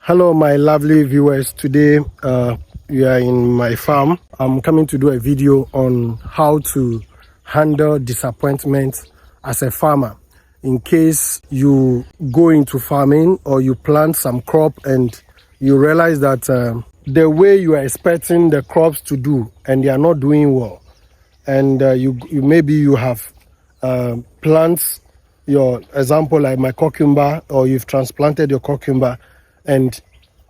Hello, my lovely viewers. Today, we are in my farm. I'm coming to do a video on how to handle disappointment as a farmer. In case you go into farming or you plant some crop and you realize that the way you are expecting the crops to do and they are not doing well, and you maybe you have plants, your example like my cucumber, or you've transplanted your cucumber and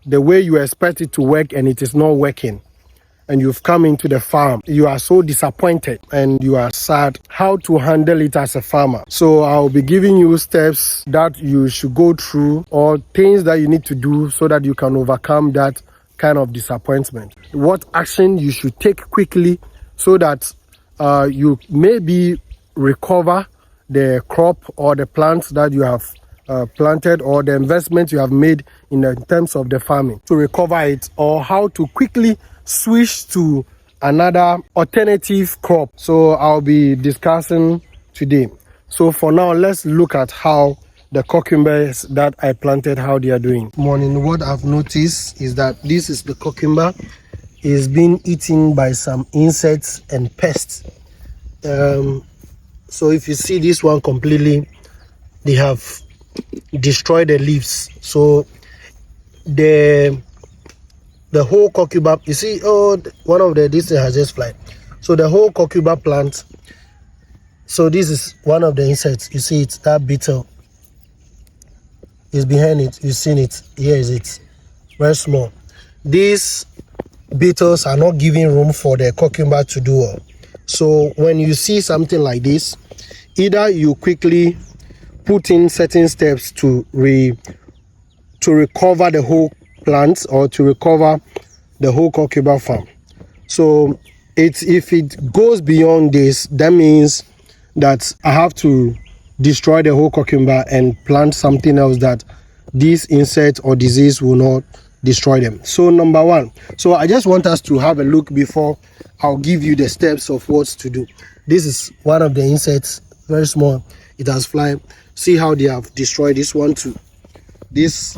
the way you expect it to work and it is not working, and you've come into the farm, you are so disappointed and you are sad. How to handle it as a farmer? So I'll be giving you steps that you should go through, or things that you need to do so that you can overcome that kind of disappointment. What action you should take quickly so that you maybe recover the crop or the plants that you have planted, or the investment you have made in terms of the farming, to recover it, or how to quickly switch to another alternative crop. So I'll be discussing today. So for now, let's look at how the cucumbers that I planted, how they are doing. Morning, what I've noticed is that this is the cucumber is being eaten by some insects and pests. So if you see this one completely, they have destroyed the leaves. So the whole cucumber, you see, one of this has just flied. So the whole cucumber plant, so this is one of the insects. You see it, that beetle is behind it. You've seen it. Here is it, very small. These beetles are not giving room for the cucumber to do well. So when you see something like this, either you quickly put in certain steps to recover the whole plant, or to recover the whole cucumber farm. So if it goes beyond this, that means that I have to destroy the whole cucumber and plant something else that these insects or disease will not destroy them. So number one, so I just want us to have a look before I'll give you the steps of what to do. This is one of the insects, very small. It has fly. See how they have destroyed this one too. This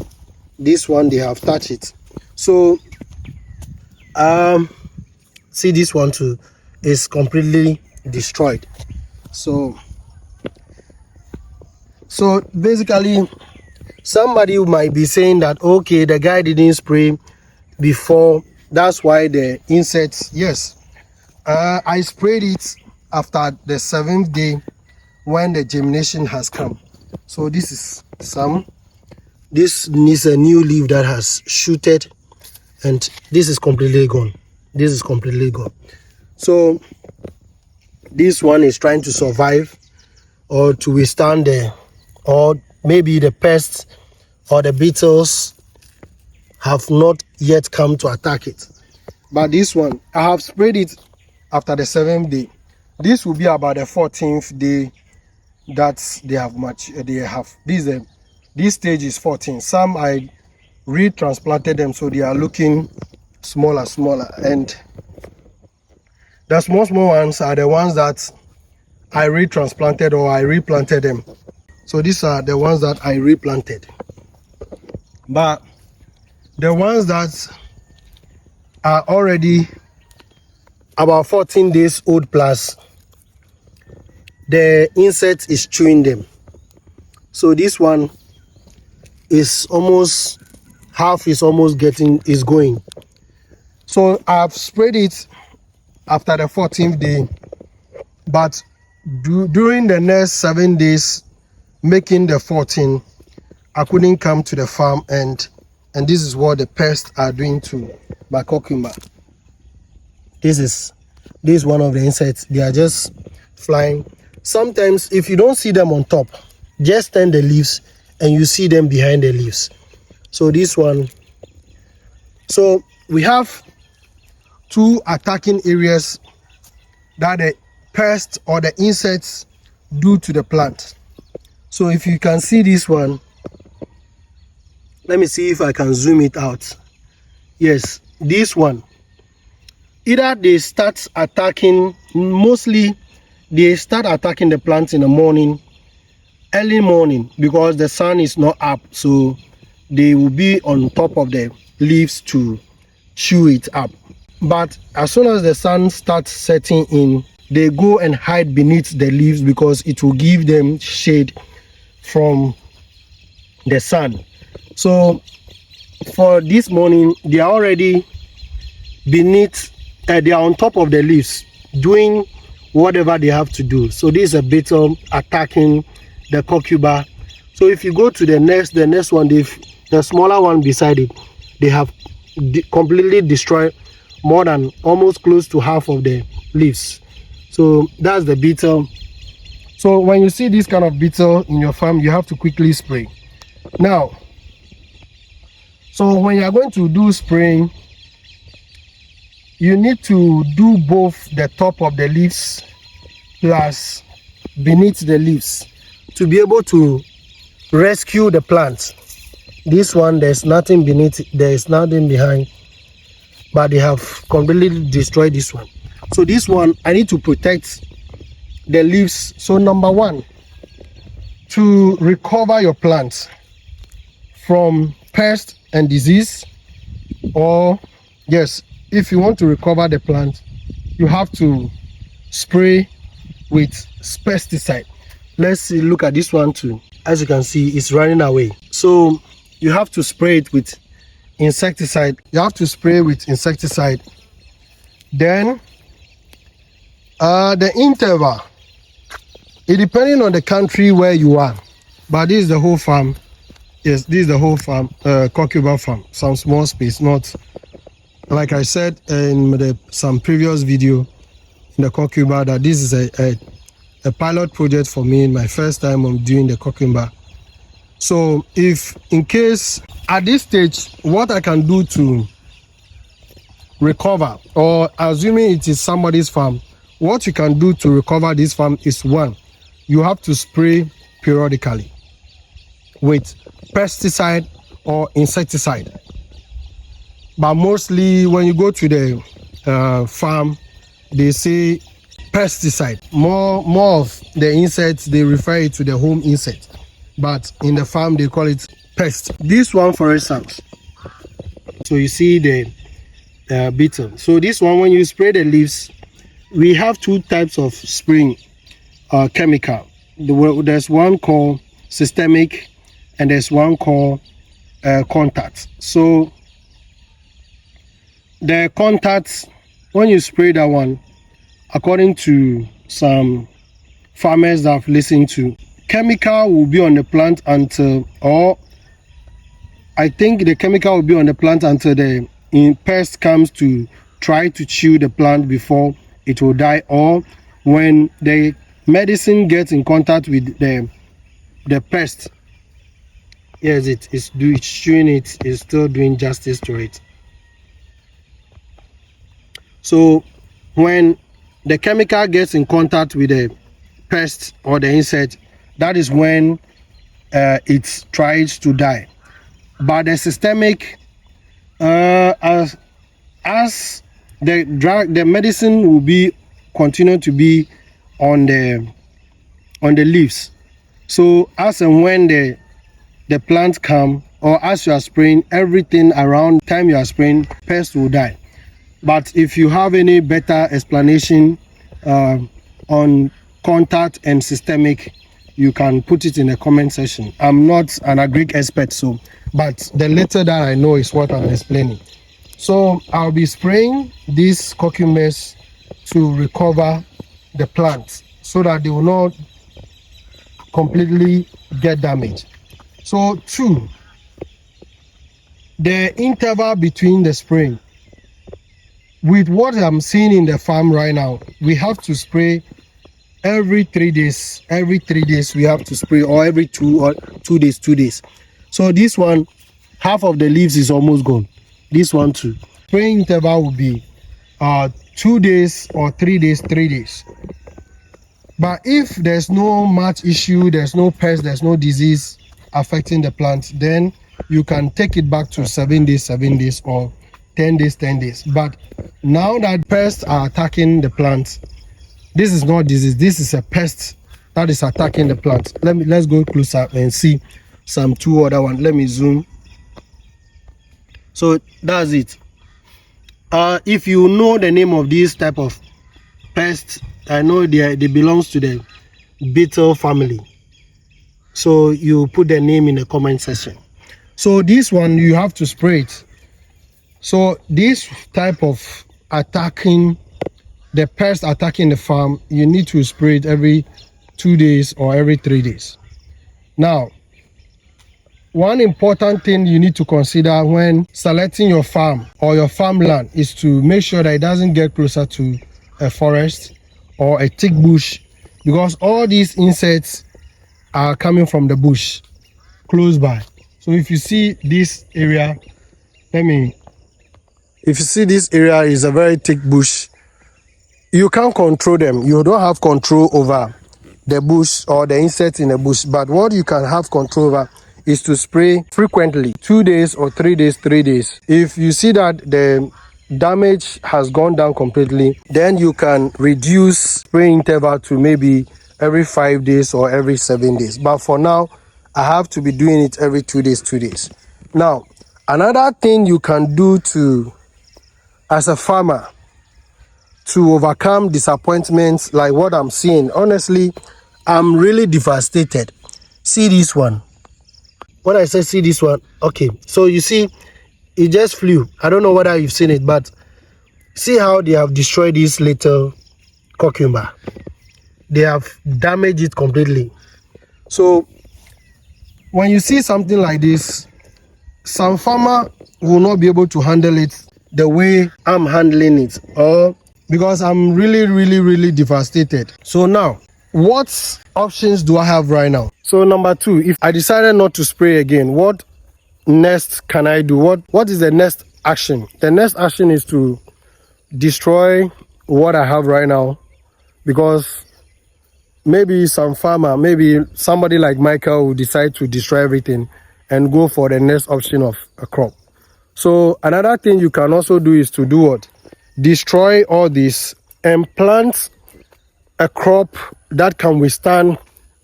one, they have touched it. So see, this one too is completely destroyed. So basically, somebody might be saying that, okay, the guy didn't spray before, that's why the insects. Yes, I sprayed it after the 7th day when the germination has come. So this is this needs a new leaf that has shooted, and this is completely gone. This is completely gone. So this one is trying to survive or to withstand or maybe the pests or the beetles have not yet come to attack it. But this one, I have sprayed it after the 7th day. This will be about the 14th day that they have this stage is 14. Some I retransplanted them, so they are looking smaller, and the small ones are the ones that I retransplanted, or I replanted them. So these are the ones that I replanted. But the ones that are already about 14 days old plus, the insect is chewing them. So this one is almost half, is going. So I've sprayed it after the 14th day, but during the next 7 days, making the 14, I couldn't come to the farm, and this is what the pests are doing to my cucumber. This is one of the insects. They are just flying. Sometimes if you don't see them on top, just turn the leaves and you see them behind the leaves. So this one, so we have two attacking areas that the pests or the insects do to the plant. So if you can see this one, let me see if I can zoom it out. Yes, this one, either they start attacking, mostly they start attacking the plants in the morning, early morning, because the sun is not up, so they will be on top of the leaves to chew it up. But as soon as the sun starts setting in, they go and hide beneath the leaves because it will give them shade from the sun. So for this morning, they are already beneath, they are on top of the leaves doing whatever they have to do. So this is a beetle attacking the cucumber. So if you go to the next one, the smaller one beside it, they have completely destroyed more than almost close to half of the leaves. So that's the beetle. So when you see this kind of beetle in your farm, you have to quickly spray. Now, so when you are going to do spraying, you need to do both the top of the leaves plus beneath the leaves to be able to rescue the plant. This one, there's nothing beneath it, there is nothing behind, but they have completely destroyed this one. So this one, I need to protect the leaves. So number one, to recover your plant from pest and disease, or yes, if you want to recover the plant, you have to spray with pesticide. Let's see, look at this one too. As you can see, it's running away. So you have to spray it with insecticide. You have to spray with insecticide. Then the interval, it depending on the country where you are, but this is the whole farm. Yes, this is the whole farm, cucumber farm. Some small space, not like I said in some previous video in the cucumber, that this is a pilot project for me, my first time I'm doing the cucumber. So if in case at this stage, what I can do to recover, or assuming it is somebody's farm, what you can do to recover this farm is, one, you have to spray periodically with pesticide or insecticide. But mostly when you go to the farm, they say pesticide. More of the insects, they refer it to the home insect, but in the farm they call it pest. This one, for instance, so you see the beetle. So this one, when you spray the leaves, we have two types of spraying chemical. There's one called systemic and there's one called contact. So the contact, when you spray that one, according to some farmers that I've listened to, chemical will be on the plant until, or I think the chemical will be on the plant until the pest comes to try to chew the plant before it will die, or when the medicine gets in contact with the pest. Yes, it's chewing it, it's still doing justice to it. So when the chemical gets in contact with the pest or the insect, that is when it tries to die. But the systemic, as the drug, the medicine will be continue to be on the leaves. So as and when the plant come, or as you are spraying, everything around time you are spraying, pests will die. But if you have any better explanation on contact and systemic, you can put it in the comment section. I'm not an agri expert, so but the little that I know is what I'm explaining. So I'll be spraying these cucumbers to recover the plant so that they will not completely get damaged. So two, the interval between the spraying. With what I'm seeing in the farm right now, we have to spray every 3 days. Every 3 days we have to spray, or every 2 days. So this one, half of the leaves is almost gone. This one too. Spraying interval will be 2 days or 3 days, 3 days. But if there's no much issue, there's no pest, there's no disease affecting the plant, then you can take it back to 7 days, 7 days, or 10 days, 10 days. But now that pests are attacking the plant, this is not disease, this is a pest that is attacking the plant. Let's go closer and see some two other ones. Let me zoom So that's it. If you know the name of this type of pest, I know they belongs to the beetle family, so you put the name in the comment section. So this one you have to spray it. So this type of attacking the pest attacking the farm, you need to spray it every 2 days or every 3 days. Now, one important thing you need to consider when selecting your farm or your farmland is to make sure that it doesn't get closer to a forest or a thick bush, because all these insects are coming from the bush close by. So if you see this area, if you see this area is a very thick bush, you can't control them. You don't have control over the bush or the insects in the bush, but what you can have control over is to spray frequently, 2 days or 3 days, 3 days. If you see that the damage has gone down completely, then you can reduce spray interval to maybe every 5 days or every 7 days. But for now, I have to be doing it every 2 days, 2 days. Now, another thing you can do as a farmer to overcome disappointments like what I'm seeing, honestly, I'm really devastated. See this one. When I say see this one, okay, so you see, it just flew. I don't know whether you've seen it, but see how they have destroyed this little cucumber. They have damaged it completely. So when you see something like this, some farmer will not be able to handle it the way I'm handling it, or because I'm really devastated. So now, what options do I have right now? So number 2, if I decided not to spray again, what next can I do? What is the next action? The next action is to destroy what I have right now, because maybe some farmer, maybe somebody like Michael will decide to destroy everything and go for the next option of a crop. So another thing you can also do is to do what? Destroy all this and plant a crop that can withstand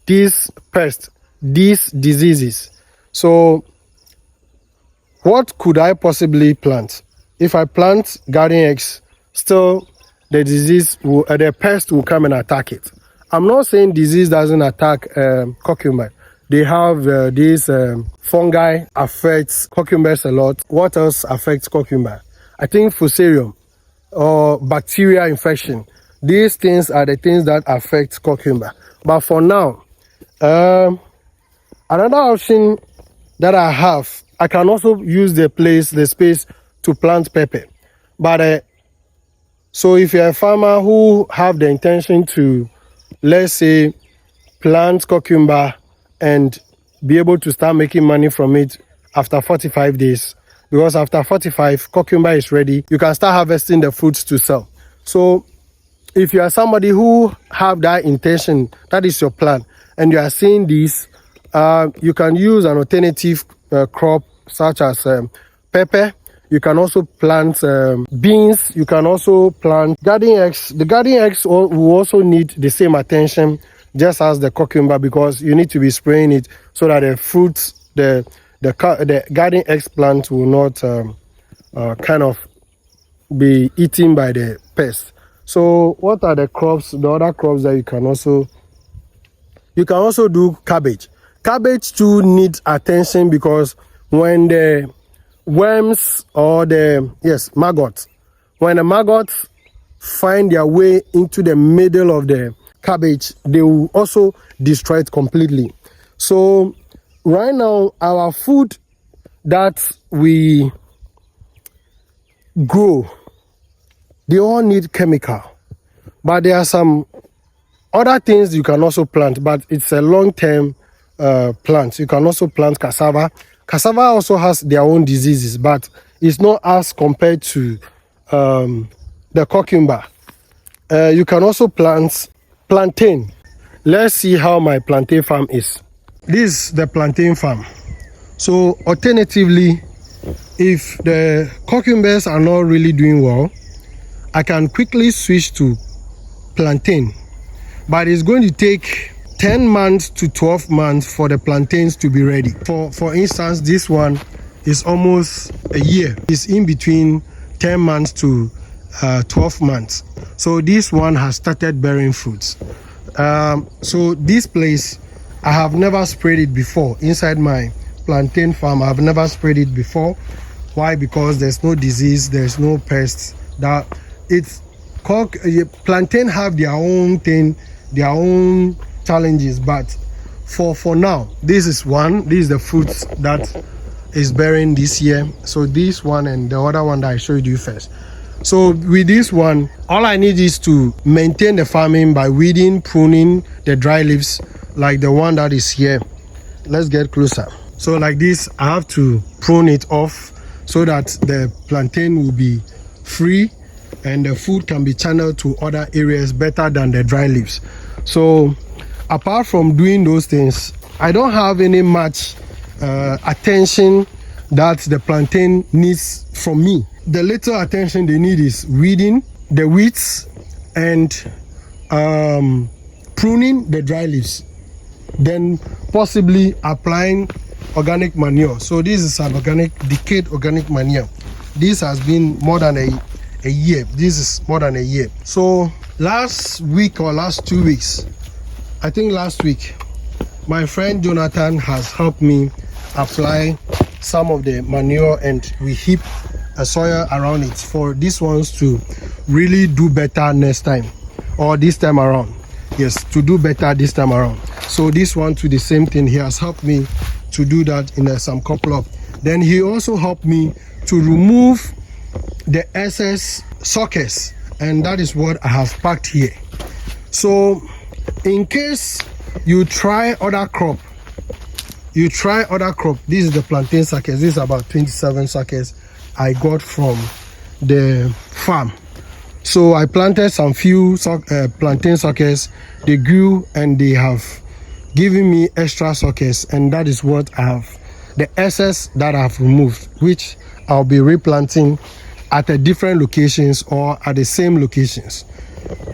these pests, these diseases. So what could I possibly plant? If I plant garden eggs, still the disease will, the pest will come and attack it. I'm not saying disease doesn't attack cucumber. They have these fungi affects cucumbers a lot. What else affects cucumber? I think fusarium or bacterial infection. These things are the things that affect cucumber. But for now, another option that I have, I can also use the space to plant pepper. But so if you're a farmer who have the intention to, let's say, plant cucumber and be able to start making money from it after 45 days, because after 45, cucumber is ready, you can start harvesting the fruits to sell. So if you are somebody who have that intention, that is your plan, and you are seeing this, you can use an alternative crop such as pepper. You can also plant beans. You can also plant garden eggs. The garden eggs will also need the same attention just as the cucumber, because you need to be spraying it so that the fruits, the garden eggs plant will not kind of be eaten by the pests. So what are the crops, the other crops that you can also do? Cabbage. Cabbage too needs attention, because when the worms or maggots, when the maggots find their way into the middle of the cabbage, they will also destroy it completely. So right now, our food that we grow, they all need chemical. But there are some other things you can also plant, but it's a long-term plant. You can also plant cassava. Cassava also has their own diseases, but it's not as compared to the cucumber. You can also plant plantain. Let's see how my plantain farm is. This is the plantain farm. So alternatively, if the cucumbers are not really doing well, I can quickly switch to plantain. But it's going to take 10 months to 12 months for the plantains to be ready. For instance, this one is almost a year. It's in between 10 months to 12 months. So this one has started bearing fruits. So this place, I have never sprayed it before. Inside my plantain farm, I've never sprayed it before. Why? Because there's no disease, there's no pests. That it's called, plantain have their own thing, their own challenges, but for now, this is the fruits that is bearing this year. So this one and the other one that I showed you first. So with this one, all I need is to maintain the farming by weeding, pruning the dry leaves like the one that is here. Let's get closer. So like this, I have to prune it off so that the plantain will be free and the food can be channeled to other areas better than the dry leaves. So apart from doing those things, I don't have any much attention that the plantain needs from me. The little attention they need is weeding the weeds and pruning the dry leaves, then possibly applying organic manure. So this is an decayed organic manure. This has been more than a year. This is more than a year. So last week or last 2 weeks, I think last week, my friend Jonathan has helped me apply some of the manure, and we heap a soil around it for these ones to really do better next time, or this time around. Yes, to do better this time around. So this one to the same thing, he has helped me to do that in some couple of. Then he also helped me to remove the excess suckers, and that is what I have packed here. So in case you try other crop, this is the plantain suckers. This is about 27 suckers I got from the farm. So I planted some few plantain suckers. They grew and they have given me extra suckers, and that is what I have, the excess that I have removed, which I'll be replanting at a different locations or at the same locations.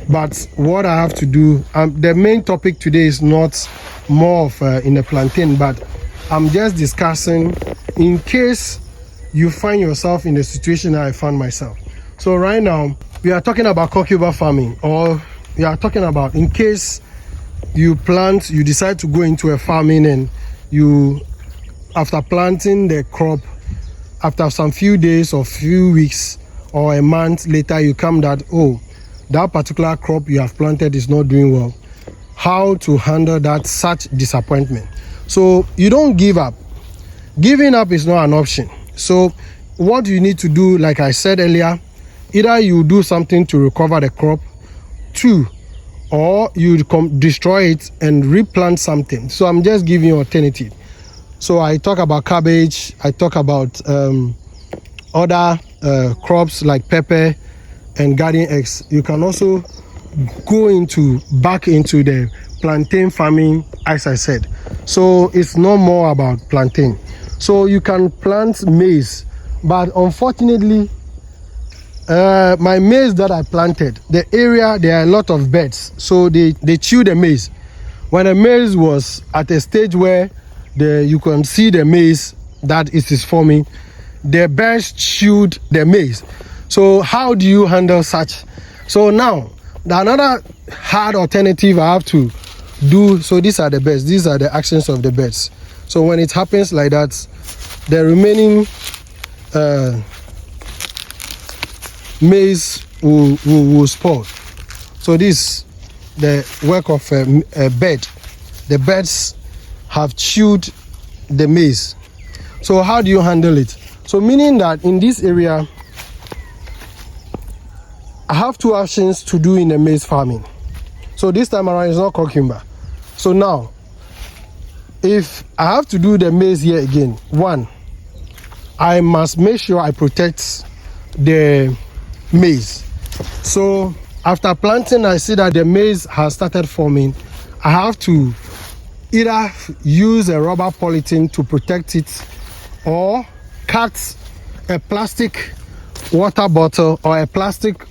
But what I have to do, the main topic today is not more of in the plantain, but I'm just discussing in case you find yourself in the situation that I found myself. So right now we are talking about cucumber farming, or we are talking about in case you decide to go into a farming, and you, after planting the crop, after some few days or few weeks or a month later, you come that, oh, that particular crop you have planted is not doing well. How to handle that such disappointment? So you don't give up. Giving up is not an option. So what you need to do, like I said earlier, either you do something to recover the crop, or you destroy it and replant something. So I'm just giving you alternative. So I talk about cabbage, I talk about other crops like pepper and garden eggs. You can also go back into the plantain farming, as I said. So it's no more about plantain. So you can plant maize, but unfortunately, my maize that I planted, the area, there are a lot of birds, so they chew the maize. When the maize was at a stage where you can see the maize that it is forming, the birds chewed the maize. So how do you handle such? So now another hard alternative I have to do. So these are the birds, these are the actions of the birds. So when it happens like that, the remaining maize will spoil. So this the work of a bird. The birds have chewed the maize. So how do you handle it? So meaning that in this area, I have two actions to do in the maize farming. So this time around it's not cucumber. So now, if I have to do the maize here again, one, I must make sure I protect the maize. So after planting, I see that the maize has started forming. I have to either use a rubber polythene to protect it, or cut a plastic water bottle or a plastic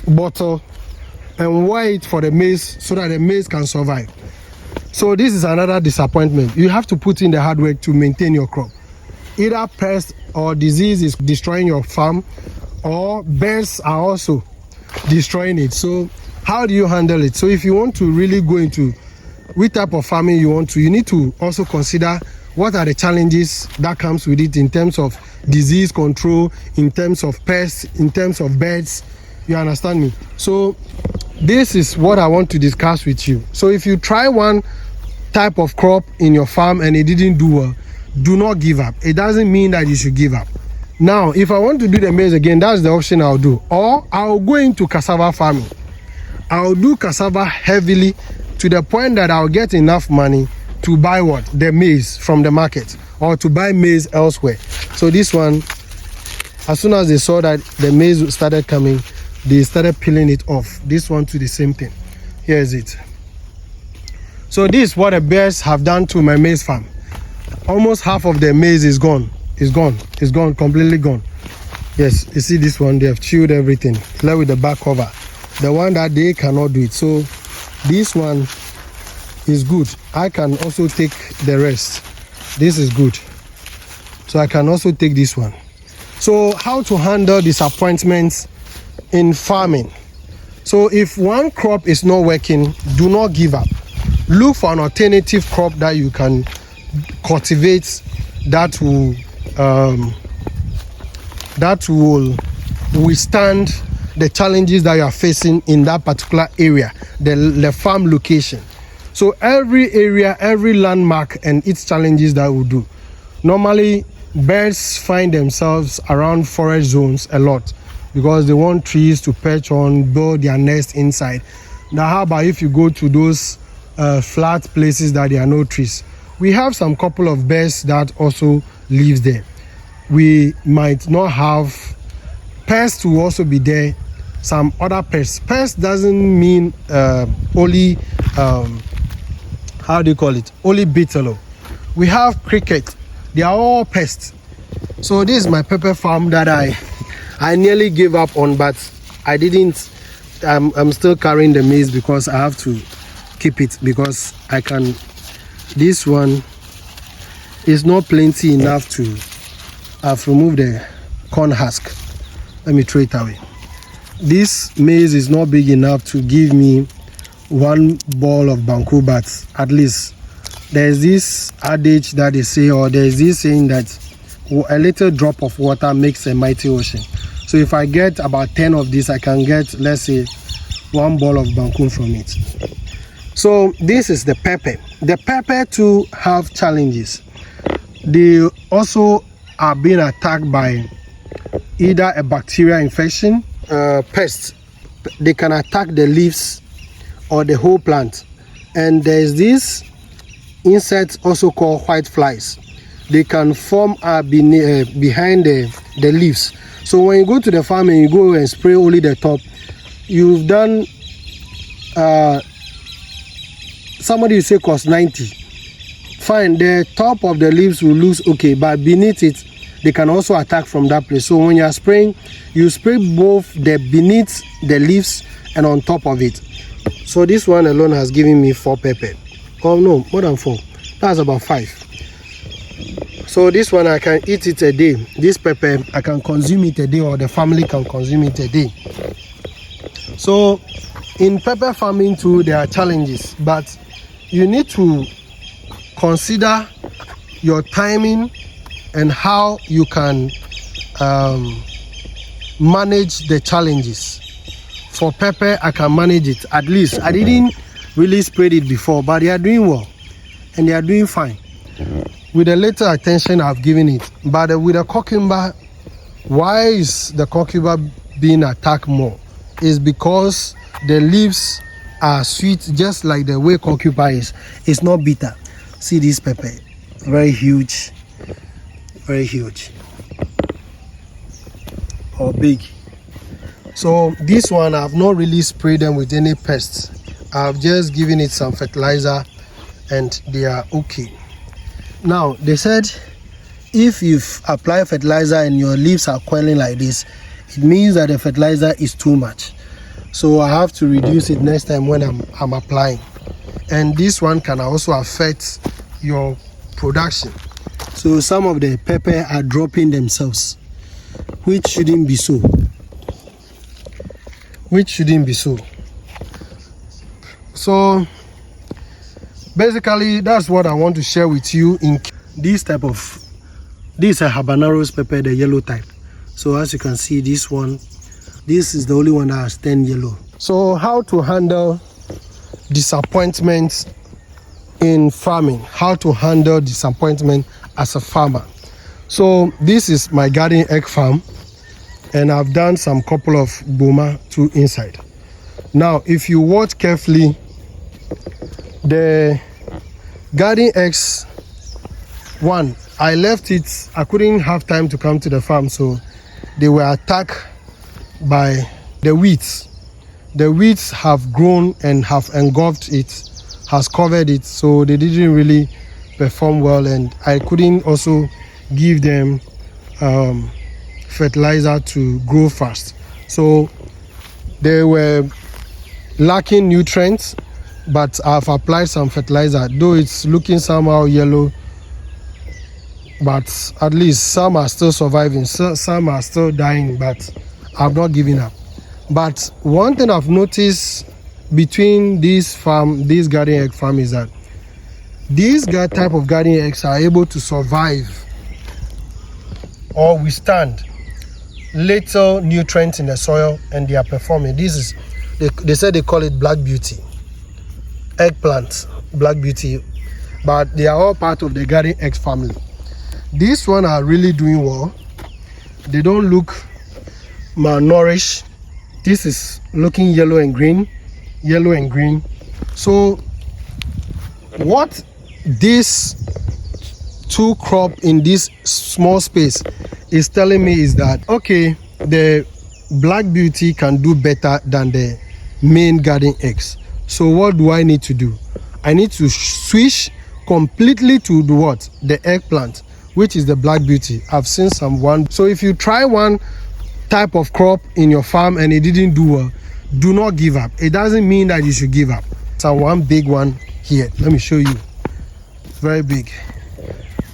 bottle and wear it for the maize so that the maize can survive. So this is another disappointment. You have to put in the hard work to maintain your crop. either pest or disease is destroying your farm, or birds are also destroying it. So how do you handle it? So if you want to really go into which type of farming you want to, you need to also consider what are the challenges that comes with it in terms of disease control, in terms of pests, in terms of birds. You understand me? So this is what I want to discuss with you. So if you try one type of crop in your farm and it didn't do well, do not give up. It doesn't mean that you should give up. Now if I want to do the maize again, that's the option I'll do. Or I'll go into cassava farming. I'll do cassava heavily to the point that I'll get enough money to buy what? The maize from the market, or to buy maize elsewhere. So this one, as soon as they saw that the maize started coming, they started peeling it off. This one to the same thing. Here is it. So this is what the bears have done to my maize farm. Almost half of the maize is gone. It's gone, completely gone. Yes, you see this one, they have chewed everything, left with the back cover. The one that they cannot do it. So this one is good. I can also take the rest. This is good. So I can also take this one. So how to handle disappointments in farming? So if one crop is not working, do not give up. Look for an alternative crop that you can cultivate that will withstand the challenges that you are facing in that particular area, the farm location. So every area, every landmark and its challenges that we do. Normally birds find themselves around forest zones a lot because they want trees to perch on, build their nest inside. Now how about if you go to those flat places that there are no trees? We have some couple of birds that also lives there. We might not have pests will also be there, some other pests. Pests doesn't mean only how do you call it? Only beetle. We have cricket. They are all pests. So this is my pepper farm that I nearly gave up on, but I didn't. I'm still carrying the maize because I have to keep it, because I can. This one is not plenty enough to. I've removed the corn husk. Let me throw it away. This maize is not big enough to give me one ball of banku, but at least there's this adage that they say, or there's this saying that a little drop of water makes a mighty ocean. So if I get about 10 of this, I can get, let's say, one ball of banku from it. So this is the pepper. The pepper too have challenges. They also are being attacked by either a bacterial infection, pests. They can attack the leaves or the whole plant. And there's this insect also called white flies. They can form behind the leaves. So when you go to the farm and you go and spray only the top, you've done somebody will say cost 90. Fine, the top of the leaves will lose, okay, but beneath it they can also attack from that place. So when you are spraying, you spray both the beneath the leaves and on top of it. So this one alone has given me 4 pepper. Oh no, more than 4. That's about 5. So this one I can eat it a day. This pepper I can consume it a day, or the family can consume it a day. So in pepper farming too, there are challenges, but you need to consider your timing and how you can manage the challenges. For pepper, I can manage it. At least I didn't really spread it before, but they are doing well and they are doing fine with the little attention I've given it. But with the cucumber, why is the cucumber being attacked more? Is because the leaves are sweet, just like the way cucumber is. It's not bitter. See this pepper, very huge, or big. So this one I've not really sprayed them with any pests. I've just given it some fertilizer and they are okay. Now they said if you've applied fertilizer and your leaves are curling like this, it means that the fertilizer is too much. So I have to reduce it next time when I'm applying. And this one can also affect your production. So some of the pepper are dropping themselves, which shouldn't be so. So basically that's what I want to share with you. In this type of, this is a habaneros pepper, the yellow type. So as you can see, this is the only one that has turned yellow. So how to handle disappointments in farming, how to handle disappointment as a farmer. So this is my garden egg farm, and I've done some couple of boma too inside. Now if you watch carefully, the garden eggs one, I left it, I couldn't have time to come to the farm, so they were attacked by the weeds. The weeds have grown and have engulfed it, has covered it, so they didn't really perform well, and I couldn't also give them fertilizer to grow fast. So they were lacking nutrients, but I've applied some fertilizer, though it's looking somehow yellow, but at least some are still surviving, some are still dying, but I've not given up. But one thing I've noticed between this garden egg farm is that these type of garden eggs are able to survive or withstand little nutrients in the soil, and they are performing. This is, they said they call it black beauty, eggplant, black beauty, but they are all part of the garden egg family. These one are really doing well. They don't look malnourished. This is looking yellow and green. So what this two crop in this small space is telling me is that, okay, the black beauty can do better than the main garden eggs. So what do I need to do? I need to switch completely to the eggplant, which is the black beauty. I've seen one. So if you try one type of crop in your farm and it didn't do well, do not give up. It doesn't mean that you should give up. So one big one here, let me show you. Very big.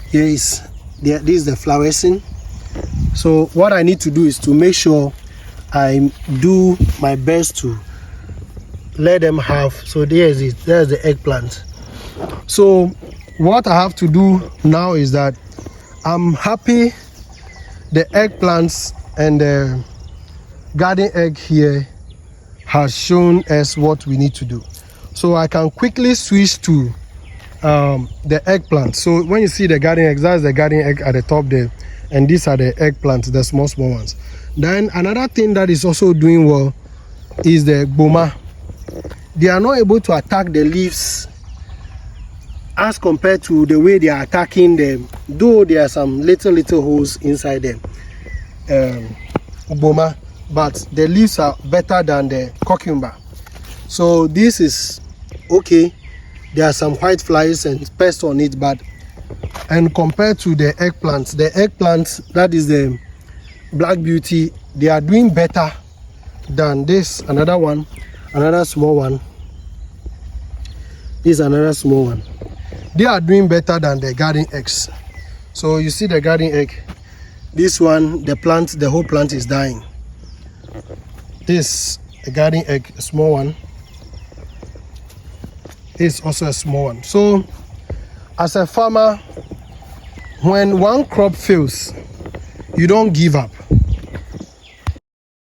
Here is this is the flowering. So what I need to do is to make sure I do my best to let them have. So there's the eggplant. So what I have to do now is that I'm happy the eggplants and the garden egg here has shown us what we need to do. So I can quickly switch to the eggplant. So when you see the garden egg, that's the garden egg at the top there, and these are the eggplants, the small ones. Then another thing that is also doing well is the boma. They are not able to attack the leaves as compared to the way they are attacking them, though there are some little holes inside them boma, but the leaves are better than the cucumber. So this is okay. There are some white flies and pests on it, but and compared to the eggplants, that is the black beauty, they are doing better than this. Another small one. This is another small one. They are doing better than the garden eggs. So you see the garden egg, this one, the whole plant is dying. This, a garden egg, a small one. This is also a small one. So as a farmer, when one crop fails, you don't give up.